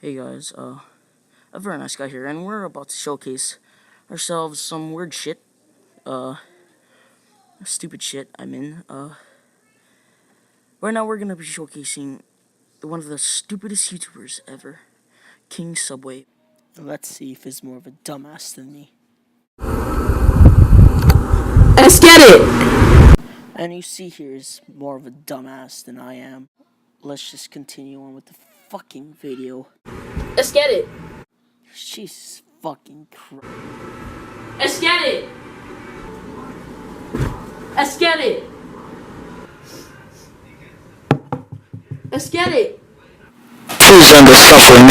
Hey guys, a very nice guy here, and we're about to showcase ourselves some weird shit, stupid shit, right now we're gonna be showcasing one of the stupidest YouTubers ever, King Subway. Let's see if he's more of a dumbass than me. Let's get it! And you see here is more of a dumbass than I am. Let's just continue on with the fucking video. Let's get it! Jesus fucking Christ. Let's get it! Let's get it! Let's get it! Who's under suffering?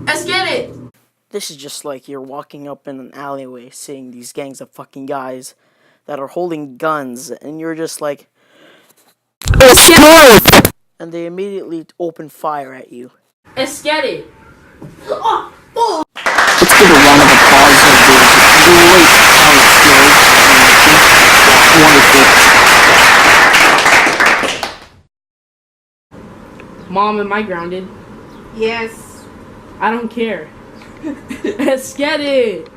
Let's get it! This is just like you're walking up in an alleyway seeing these gangs of fucking guys that are holding guns, and you're just like, Let's get it! and they immediately open fire at you. Let's get it! Oh, fuck! Let's give a round of applause for the great talent skills. Wonderful. Mom, am I grounded? Yes. I don't care. Let's get it!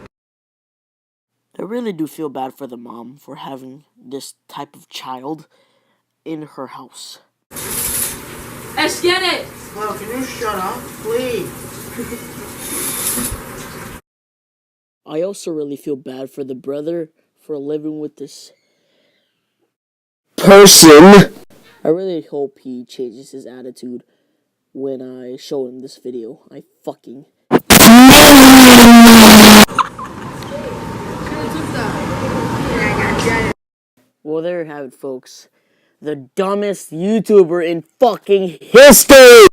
I really do feel bad for the mom for having this type of child in her house. Let's get it! Well, can you shut up, please? I also really feel bad for the brother for living with this person. I really hope he changes his attitude when I show him this video. I fucking... Well, there you have it, folks. The dumbest YouTuber in fucking history!